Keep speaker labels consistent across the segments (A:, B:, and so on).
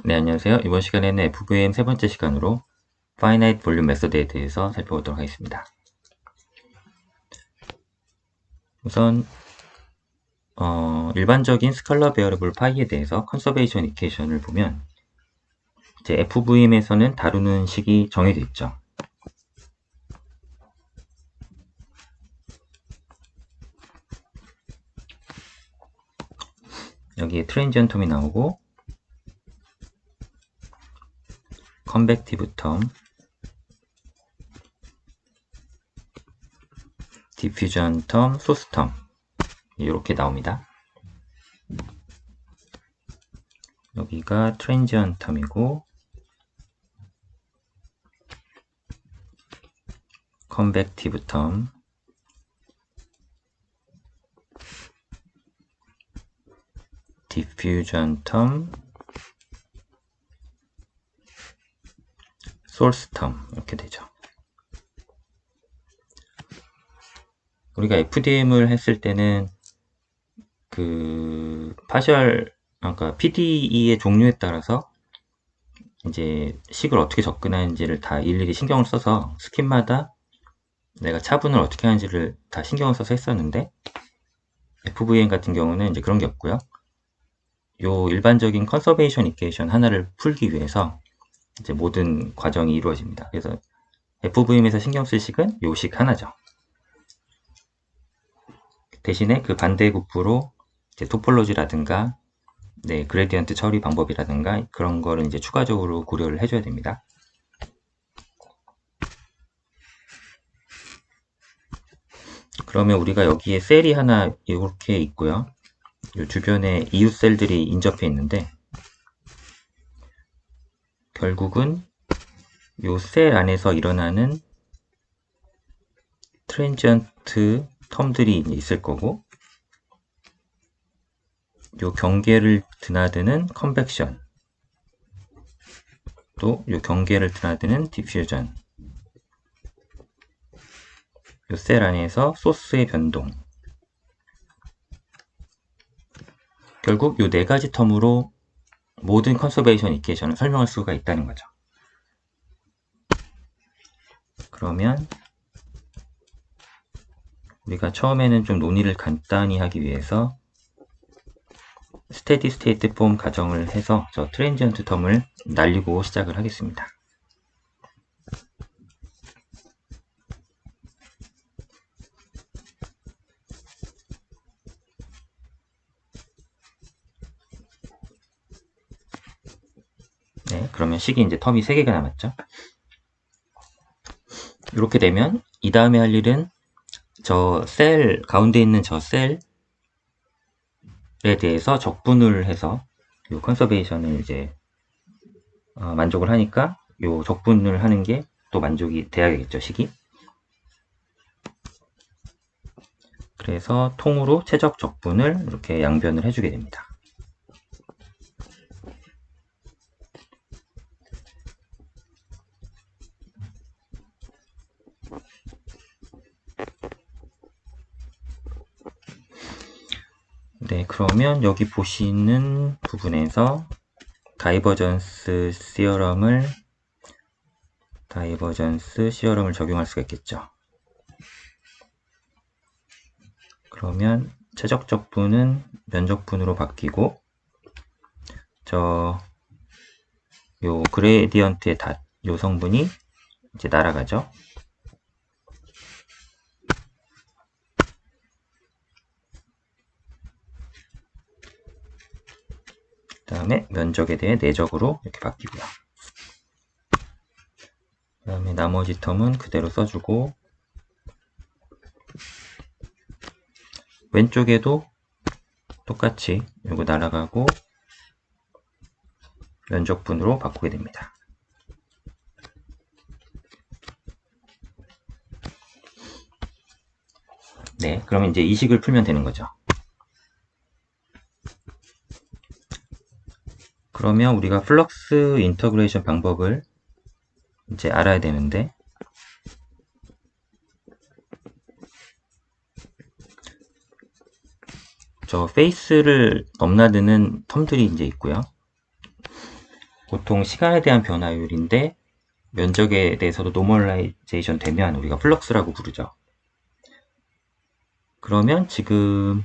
A: 네, 안녕하세요. 이번 시간에는 FVM 세 번째 시간으로 Finite Volume Method에 대해서 살펴보도록 하겠습니다. 우선 일반적인 스칼라 베어러블 파이에 대해서 컨서베이션 이퀘이션을 보면 이제 FVM에서는 다루는 식이 정해져 있죠. 여기에 트랜지언 텀이 나오고 컨벡티브 텀, 디퓨전 텀, 소스 텀 이렇게 나옵니다. 여기가 트랜지언 텀이고 컨벡티브 텀, 디퓨전 텀, 소스 텀 이렇게 되죠. 우리가 FDM을 했을 때는 그러니까 PDE의 종류에 따라서 이제 식을 어떻게 접근하는지를 다 일일이 신경을 써서 스킨마다 내가 차분을 어떻게 하는지를 다 신경을 써서 했었는데 FVM 같은 경우는 이제 그런 게 없고요. 요 일반적인 컨서베이션 이퀘이션 하나를 풀기 위해서 이제 모든 과정이 이루어집니다. 그래서 FVM에서 신경 쓸 식은 요 식 하나죠. 대신에 그 반대급부로 이제 토폴로지라든가 그레디언트 처리 방법이라든가 그런 거를 이제 추가적으로 고려를 해줘야 됩니다. 그러면 우리가 여기에 셀이 하나 이렇게 있고요. 이 주변에 이웃 셀들이 인접해 있는데 결국은 이 셀 안에서 일어나는 트랜지언트 텀들이 있을 거고 이 경계를 드나드는 컨벡션 또 이 경계를 드나드는 디퓨전 이 셀 안에서 소스의 변동 결국 이 네 가지 텀으로 모든 컨서베이션 이퀘이션을 설명할 수가 있다는 거죠. 그러면 우리가 처음에는 좀 논의를 간단히 하기 위해서 스테디 스테이트 폼 가정을 해서 저 트랜지언트 텀을 날리고 시작을 하겠습니다. 네, 그러면 식이 이제 텀이 3개가 남았죠. 이렇게 되면 이 다음에 할 일은 저 셀 가운데 있는 저 셀에 대해서 적분을 해서 이 컨서베이션을 이제 만족을 하니까 이 적분을 하는 게 또 만족이 돼야겠죠, 식이. 그래서 통으로 최적 적분을 이렇게 양변을 해주게 됩니다. 네, 그러면 여기 보시는 부분에서 다이버전스 시어럼을 적용할 수가 있겠죠. 그러면 최적 적분은 면적분으로 바뀌고 요 그레디언트의 요 성분이 이제 날아가죠. 그 다음에 면적에 대해 내적으로 이렇게 바뀌고요. 그 다음에 나머지 텀은 그대로 써주고 왼쪽에도 똑같이 이거 날아가고 면적분으로 바꾸게 됩니다. 네, 그러면 이제 이 식을 풀면 되는 거죠. 그러면 우리가 플럭스 인터그레이션 방법을 이제 알아야 되는데 저 페이스를 넘나드는 텀들이 이제 있고요. 보통 시간에 대한 변화율인데 면적에 대해서도 노멀라이제이션 되면 우리가 플럭스라고 부르죠. 그러면 지금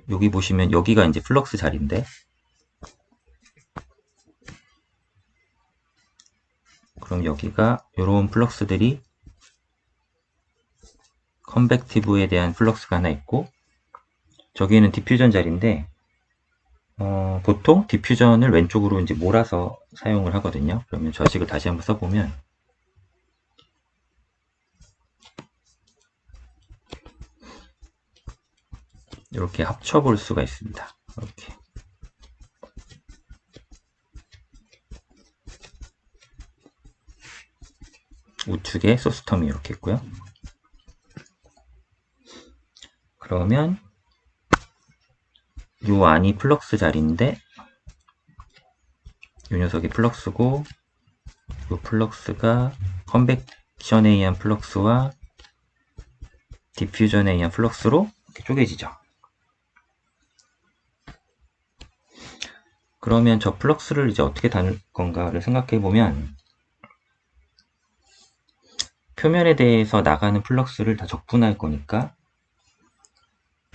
A: 여기 보시면 여기가 이제 플럭스 자리인데, 그럼 여기가 이런 플럭스들이 컨벡티브에 대한 플럭스가 하나 있고, 저기는 디퓨전 자리인데 보통 디퓨전을 왼쪽으로 이제 몰아서 사용을 하거든요. 그러면 저 식을 다시 한번 써보면 이렇게 합쳐볼 수가 있습니다. 이렇게 우측에 소스텀이 이렇게 있고요. 그러면 이 안이 플럭스 자리인데 이 녀석이 플럭스고 이 플럭스가 컨벡션에 의한 플럭스와 디퓨전에 의한 플럭스로 이렇게 쪼개지죠. 그러면 저 플럭스를 이제 어떻게 다룰 건가를 생각해 보면, 표면에 대해서 나가는 플럭스를 다 적분할 거니까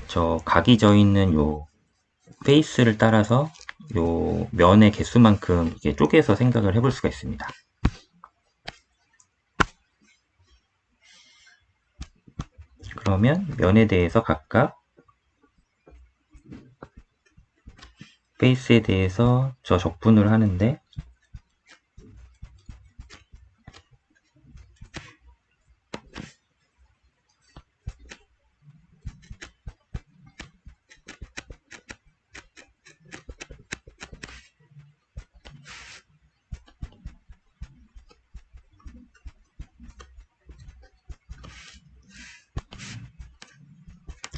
A: 저 각이 져 있는 요 페이스를 따라서 요 면의 개수만큼 이게 쪼개서 생각을 해볼 수가 있습니다. 그러면 면에 대해서 각각 페이스에 대해서 저 적분을 하는데,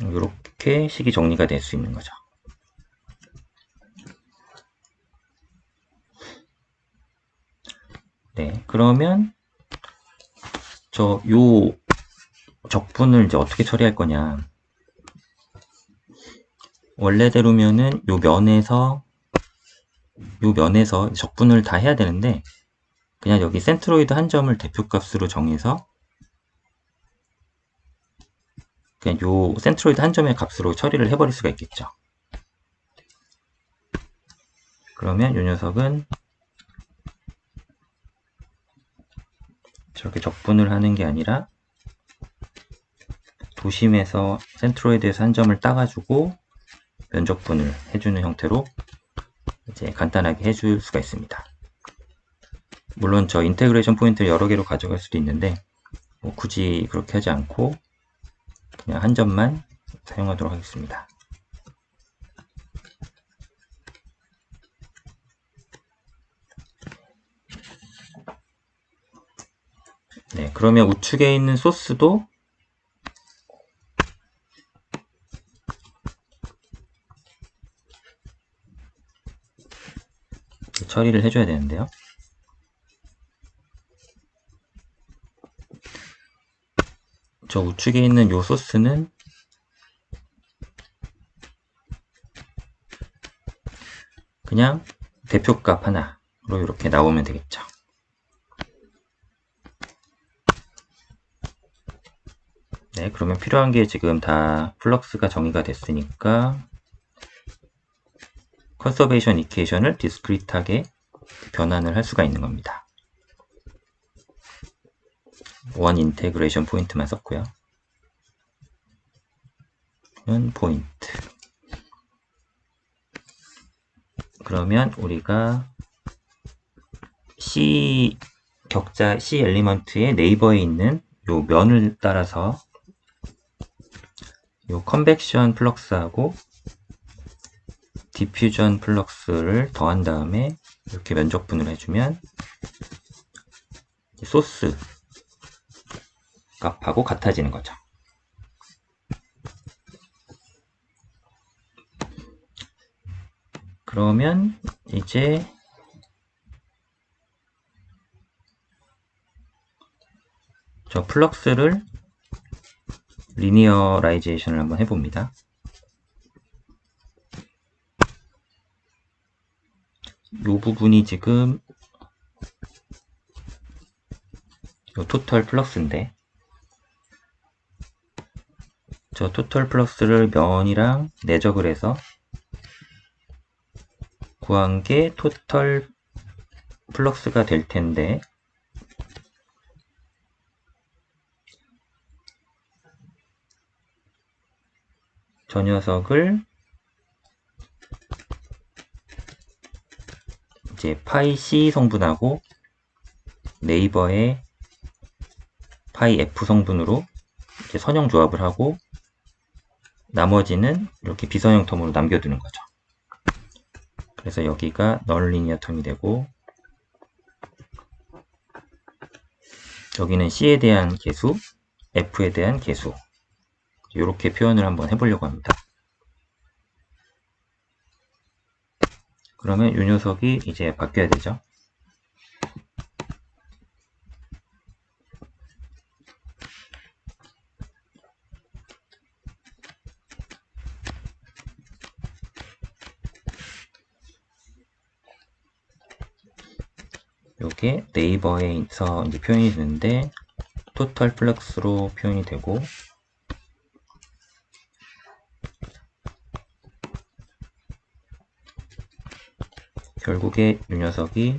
A: 이렇게 식이 정리가 될 수 있는 거죠. 네, 그러면 저 요 적분을 이제 어떻게 처리할 거냐. 원래대로면은 요 면에서 적분을 다 해야 되는데, 그냥 여기 센트로이드 한 점을 대표값으로 정해서 그냥 요 센트로이드 한 점의 값으로 처리를 해버릴 수가 있겠죠. 그러면 요 녀석은 저렇게 적분을 하는 게 아니라 도심에서 센트로이드에서 한 점을 따가지고 면적분을 해주는 형태로 이제 간단하게 해줄 수가 있습니다. 물론 저 인테그레이션 포인트를 여러 개로 가져갈 수도 있는데 뭐 굳이 그렇게 하지 않고 그냥 한 점만 사용하도록 하겠습니다. 네, 그러면 우측에 있는 소스도 처리를 해줘야 되는데요. 저 우측에 있는 요 소스는 그냥 대표값 하나로 이렇게 나오면 되겠죠. 네, 그러면 필요한 게 지금 다 플럭스가 정의가 됐으니까 컨서베이션 이퀘이션을 디스크리트하게 변환을 할 수가 있는 겁니다. 원 인테그레이션 포인트만 썼고요. 포인트. 그러면 우리가 C 격자 C 엘리먼트의 네이버에 있는 요 면을 따라서 요 컨벡션 플럭스하고 디퓨전 플럭스를 더한 다음에 이렇게 면적분을 해주면 소스 값하고 같아지는 거죠. 그러면 이제 저 플럭스를 리니어라이제이션을 한번 해봅니다. 이 부분이 지금 요 토털 플럭스인데, 저 토털 플럭스를 면이랑 내적을 해서 구한 게 토털 플럭스가 될 텐데, 저 녀석을 이제 파이 C 성분하고 네이버의 파이 F 성분으로 이제 선형 조합을 하고 나머지는 이렇게 비선형 텀으로 남겨두는 거죠. 그래서 여기가 널 리니어 텀이 되고, 여기는 C에 대한 개수, F에 대한 개수, 이렇게 표현을 한번 해보려고 합니다. 그러면 이 녀석이 이제 바뀌어야 되죠. 요게 네이버에서 이제 표현이 되는데 토탈 플럭스로 표현이 되고, 결국에 이 녀석이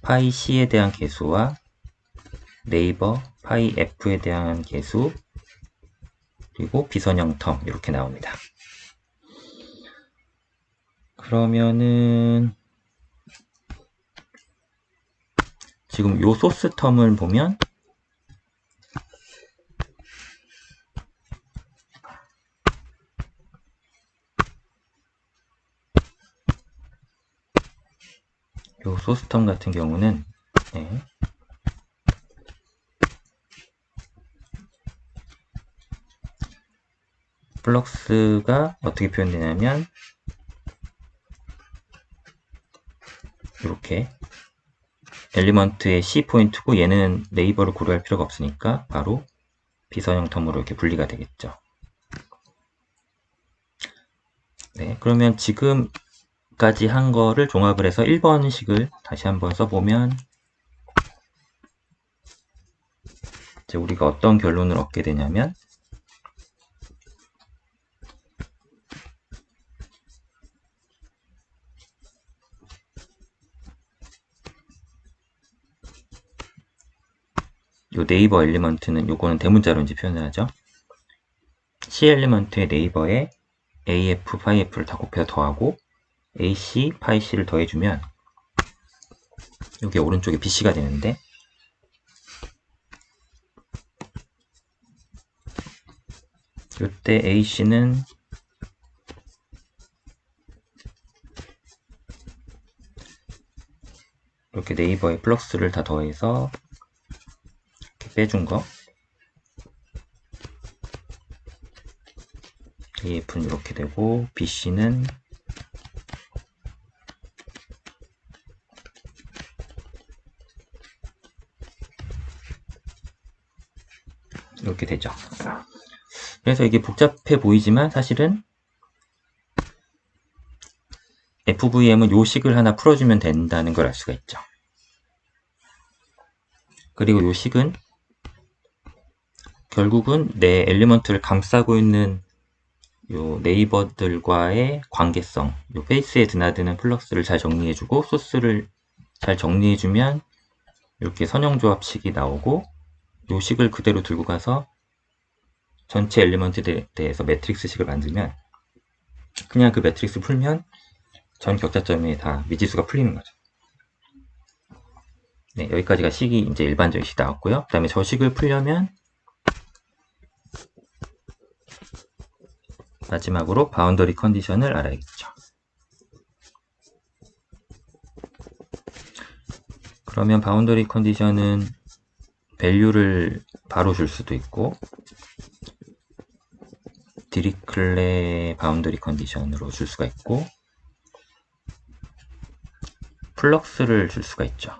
A: 파이 C에 대한 개수와 네이버 파이 F에 대한 개수, 그리고 비선형 텀 이렇게 나옵니다. 그러면은 지금 요 소스 텀을 보면 요 소스 텀 같은 경우는 네, 플럭스가 어떻게 표현되냐면 이렇게 엘리먼트의 C 포인트고, 얘는 네이버를 고려할 필요가 없으니까 바로 비선형 텀으로 이렇게 분리가 되겠죠. 네, 그러면 지금까지 한 거를 종합을 해서 1번식을 다시 한번 써보면 이제 우리가 어떤 결론을 얻게 되냐면, 요 네이버 엘리먼트는 요거는 대문자로 이제 표현을 하죠. C 엘리먼트의 네이버에 AF, 파이F를 다 곱해서 더하고 AC, 파이C를 더해주면 여기 오른쪽에 BC가 되는데, 이때 AC는 이렇게 네이버에 플럭스를 다 더해서 이렇게 빼준 거, AF는 이렇게 되고, BC는 이렇게 되죠. 그래서 이게 복잡해 보이지만 사실은 FVM은 요 식을 하나 풀어주면 된다는 걸 알 수가 있죠. 그리고 요 식은 결국은 내 엘리먼트를 감싸고 있는 요 네이버들과의 관계성, 요 페이스에 드나드는 플럭스를 잘 정리해주고 소스를 잘 정리해주면 이렇게 선형조합식이 나오고, 요 식을 그대로 들고 가서 전체 엘리먼트에 대해서 매트릭스식을 만들면 그냥 그 매트릭스 풀면 전 격자점에 다 미지수가 풀리는 거죠. 네, 여기까지가 식이 이제 일반적인 식이 나왔고요. 그 다음에 저 식을 풀려면 마지막으로 바운더리 컨디션을 알아야겠죠. 그러면 바운더리 컨디션은 밸류를 바로 줄 수도 있고, 디리클레 바운더리 컨디션으로 줄 수가 있고, 플럭스를 줄 수가 있죠.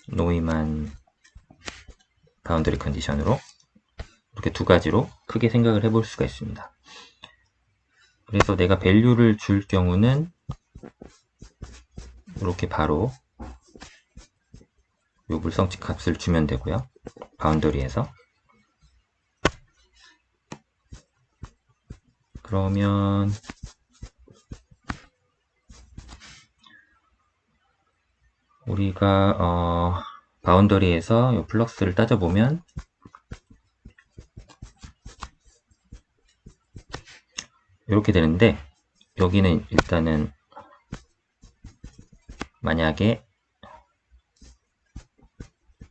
A: 노이만 바운더리 컨디션으로 이렇게 두 가지로 크게 생각을 해볼 수가 있습니다. 그래서 내가 밸류를 줄 경우는 이렇게 바로 요 물성치 값을 주면 되고요. 바운더리에서. 그러면 우리가 바운더리에서 요 플럭스를 따져보면 이렇게 되는데, 여기는 일단은 만약에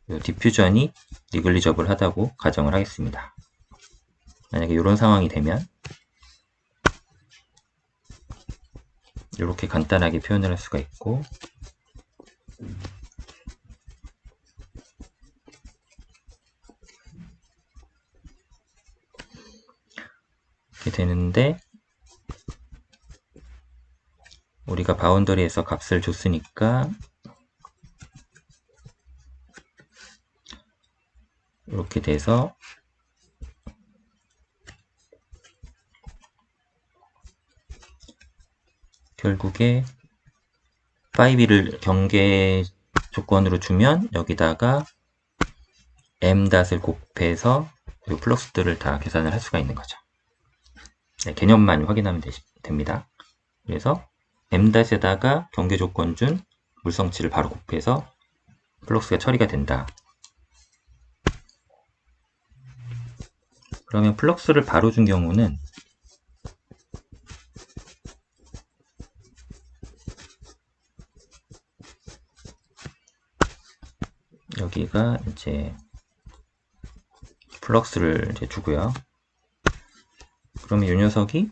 A: 요 디퓨전이 니글리저블 하다고 가정을 하겠습니다. 만약에 이런 상황이 되면 이렇게 간단하게 표현을 할 수가 있고, 이렇게 되는데, 우리가 바운더리에서 값을 줬으니까 이렇게 돼서 결국에 5를 경계 조건으로 주면 여기다가 m.을 곱해서 이 플럭스들을 다 계산을 할 수가 있는 거죠. 네, 개념만 확인하면 됩니다. 그래서 m.에다가 경계 조건 준 물성치를 바로 곱해서 플럭스가 처리가 된다. 그러면 플럭스를 바로 준 경우는 여기가 이제 플럭스를 이제 주고요. 그러면 이 녀석이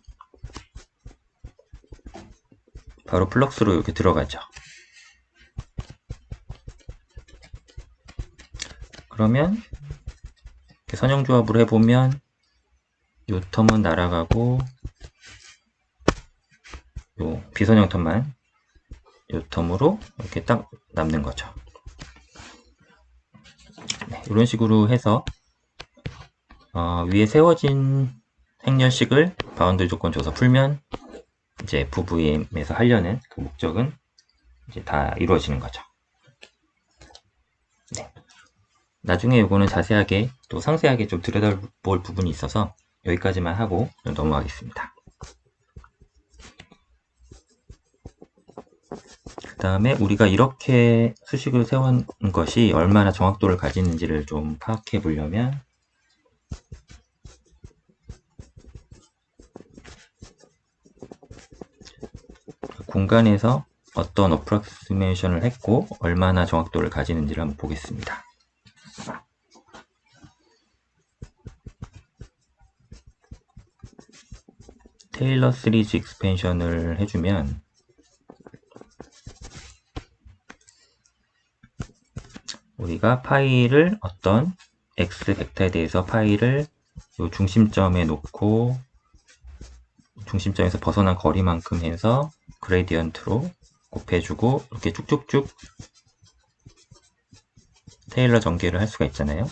A: 바로 플럭스로 이렇게 들어가죠. 그러면 이렇게 선형조합으로 해보면 이 텀은 날아가고 요 비선형 텀만 이 텀으로 이렇게 딱 남는 거죠. 네, 이런 식으로 해서 위에 세워진 행렬식을 바운더리 조건 줘서 풀면 이제 FVM에서 하려는 그 목적은 이제 다 이루어지는 거죠. 네. 나중에 이거는 자세하게 또 상세하게 좀 들여다볼 부분이 있어서 여기까지만 하고 넘어가겠습니다. 그 다음에 우리가 이렇게 수식을 세운 것이 얼마나 정확도를 가지는지를 좀 파악해 보려면 공간에서 어떤 어프로크시메이션을 했고 얼마나 정확도를 가지는지를 한번 보겠습니다. 테일러 시리즈 익스펜션을 해주면 우리가 파일을 어떤 x 벡터에 대해서 파일을 요 중심점에 놓고 중심점에서 벗어난 거리만큼 해서 그레디언트로 곱해주고 이렇게 쭉쭉쭉 테일러 전개를 할 수가 있잖아요.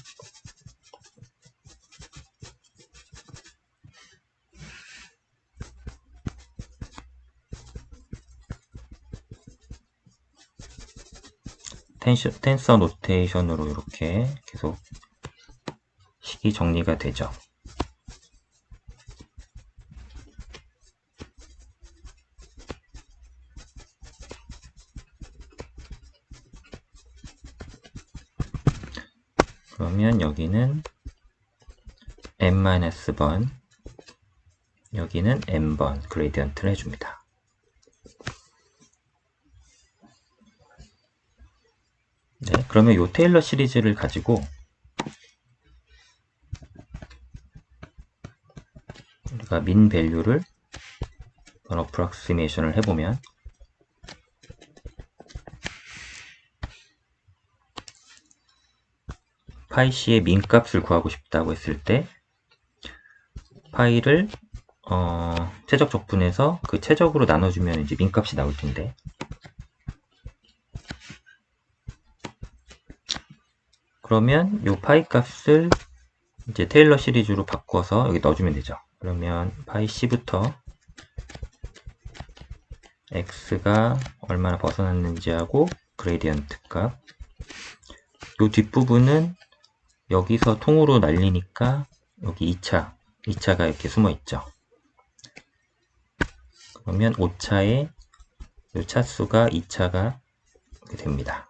A: 텐서 노테이션으로 이렇게 계속 식이 정리가 되죠. 그러면 여기는 n-번, 여기는 n번 그레디언트를 해줍니다. 네, 그러면 이 테일러 시리즈를 가지고 우리가 민 밸류를 어프락시메이션을 해보면 파이C의 민 값을 구하고 싶다고 했을 때 파이를 최적 적분해서 그 최적으로 나눠주면 이제 민 값이 나올 텐데, 그러면 요 파이 값을 이제 테일러 시리즈로 바꿔서 여기 넣어주면 되죠. 그러면 파이 C부터 x가 얼마나 벗어났는지 하고 그레디언트 값. 요 뒷부분은 여기서 통으로 날리니까 여기 2차가 이렇게 숨어 있죠. 그러면 5차에 요 차수가 2차가 이렇게 됩니다.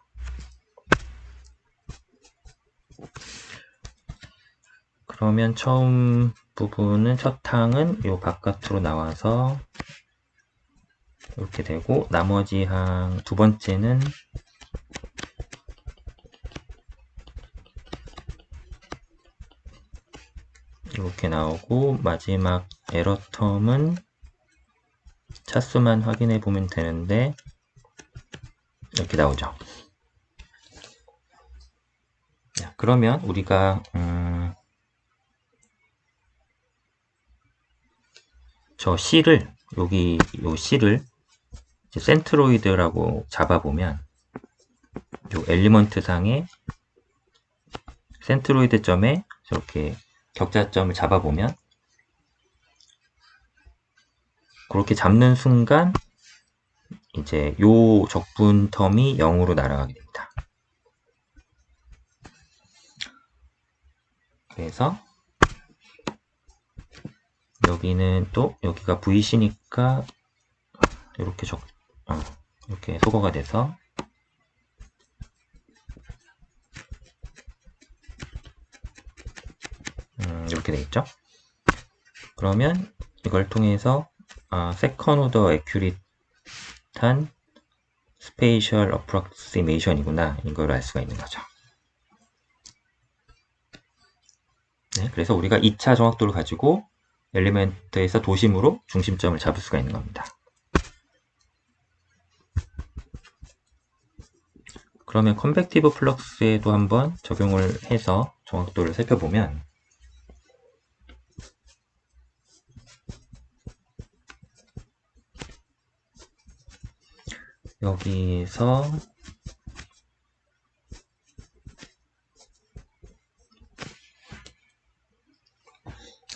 A: 그러면 처음 부분은 첫 항은 요 바깥으로 나와서 이렇게 되고, 나머지 항 두 번째는 이렇게 나오고, 마지막 에러 텀은 차수만 확인해 보면 되는데 이렇게 나오죠. 그러면 우리가 저 C를 여기 요 C를 센트로이드라고 잡아보면 요 엘리먼트 상에 센트로이드 점에 저렇게 격자점을 잡아보면 그렇게 잡는 순간 이제 요 적분 텀이 0으로 날아가게 됩니다. 그래서 여기는 또 여기가 VC니까 이렇게 이렇게 소거가 돼서 이렇게 되겠죠. 그러면 이걸 통해서 세컨 오더 애큐릿한 스페이셜 어프록시메이션이구나, 이걸 알 수가 있는 거죠. 네, 그래서 우리가 2차 정확도를 가지고 엘리멘트에서 도심으로 중심점을 잡을 수가 있는 겁니다. 그러면 컨벡티브 플럭스에도 한번 적용을 해서 정확도를 살펴보면 여기서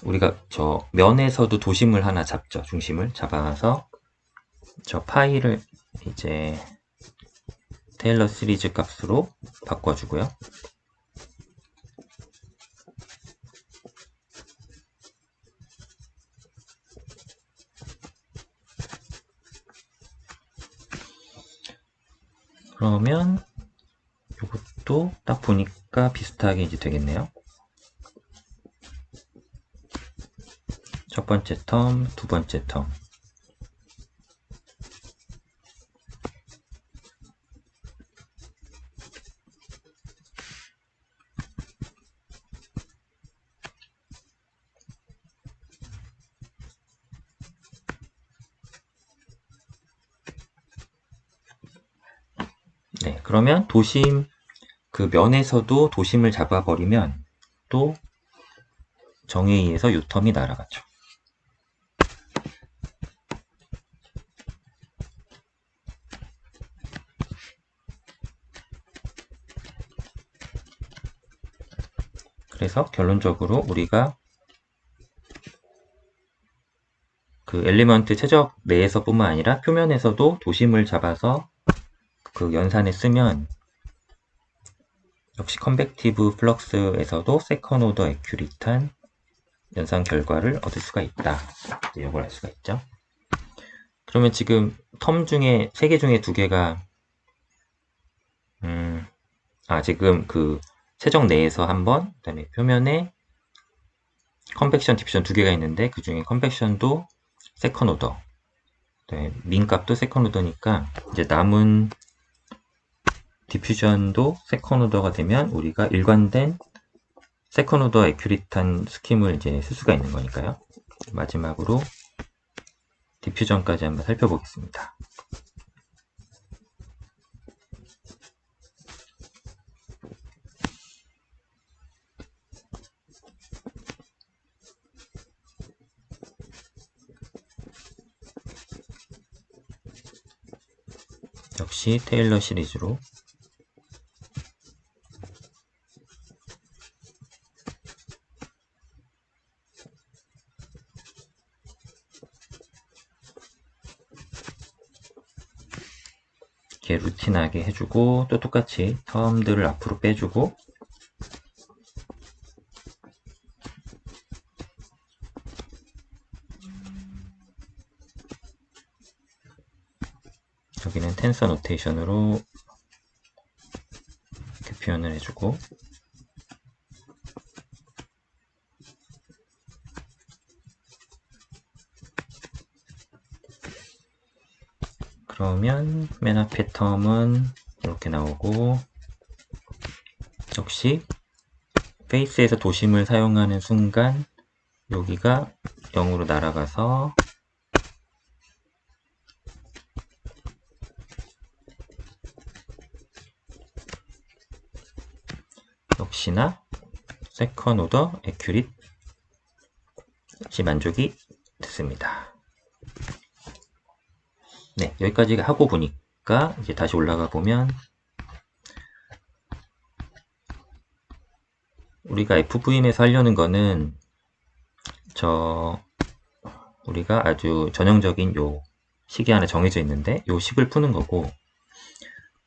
A: 우리가 저 면에서도 도심을 하나 잡죠. 중심을 잡아서 저 파이를 이제 테일러 시리즈 값으로 바꿔주고요. 그러면 이것도 딱 보니까 비슷하게 이제 되겠네요. 첫 번째 텀, 두 번째 텀. 네, 그러면 도심, 그 면에서도 도심을 잡아버리면 또 정에 의해서 요 텀이 날아가죠. 그래서 결론적으로 우리가 그 엘리먼트 최적 내에서 뿐만 아니라 표면에서도 도심을 잡아서 그 연산에 쓰면 역시 컨벡티브 플럭스에서도 세컨 오더 애큐릿한 연산 결과를 얻을 수가 있다. 이걸 알 수가 있죠. 그러면 지금 텀 중에 3개 중에 2개가 지금 그 최적 내에서 한번, 그다음에 표면에 컨벡션, 디퓨전 2개가 있는데 그 중에 컨벡션도 세컨 오더, 그다음에 민 값도 세컨 오더니까 이제 남은 디퓨전도 세컨 오더가 되면 우리가 일관된 세컨 오더 애큐릿한 스킴을 이제 쓸 수가 있는 거니까요. 마지막으로 디퓨전까지 한번 살펴보겠습니다. 역시 테일러 시리즈로 이렇게 루틴하게 해주고, 또 똑같이 텀들을 앞으로 빼주고, 여기는 텐서 노테이션으로 이렇게 표현을 해주고, 그러면 맨 앞에 텀은 이렇게 나오고, 역시 페이스에서 도심을 사용하는 순간 여기가 0으로 날아가서 역시나 세컨 오더 애큐릿이 만족이 됐습니다. 네, 여기까지 하고 보니까 이제 다시 올라가 보면 우리가 FVM에서 하려는 거는 우리가 아주 전형적인 요 식이 하나 정해져 있는데 요 식을 푸는 거고,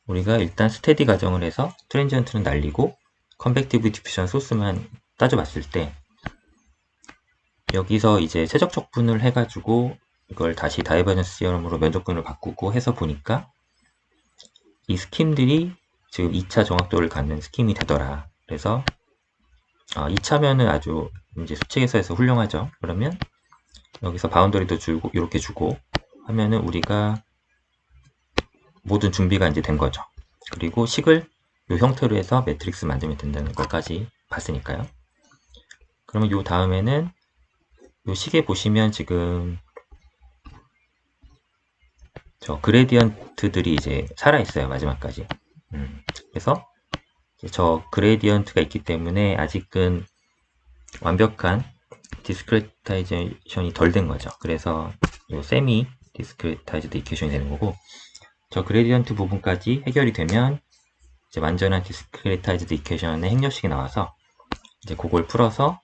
A: 우리가 일단 스테디 가정을 해서 트랜지언트는 날리고 컨벡티브 디퓨전 소스만 따져봤을 때 여기서 이제 최적 적분을 해가지고 이걸 다시 다이버전스 시어럼으로 면적분을 바꾸고 해서 보니까 이 스킴들이 지금 2차 정확도를 갖는 스킴이 되더라. 그래서 2차면은 아주 이제 수칙에서 해서 훌륭하죠. 그러면 여기서 바운더리도 주고 이렇게 주고 하면은 우리가 모든 준비가 이제 된 거죠. 그리고 식을 이 형태로 해서 매트릭스 만들면 된다는 것까지 봤으니까요. 그러면 요 다음에는 요 식에 보시면 지금 저 그레디언트들이 이제 살아있어요. 마지막까지. 그래서 저 그레디언트가 있기 때문에 아직은 완벽한 디스크리타이제이션이 덜 된 거죠. 그래서 요 세미 디스크리타이즈드 이퀘이션이 되는 거고, 저 그레디언트 부분까지 해결이 되면 이제 완전한 디스크리타이즈드 이퀘이션의 행렬식이 나와서 이제 그걸 풀어서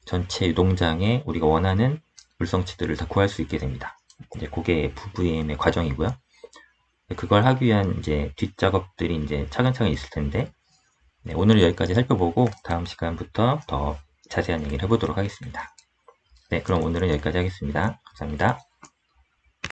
A: 전체 유동장에 우리가 원하는 물성치들을 다 구할 수 있게 됩니다. 이제 그게 FVM의 과정이고요. 그걸 하기 위한 이제 뒷작업들이 이제 차근차근 있을 텐데, 네, 오늘은 여기까지 살펴보고 다음 시간부터 더 자세한 얘기를 해보도록 하겠습니다. 네, 그럼 오늘은 여기까지 하겠습니다. 감사합니다.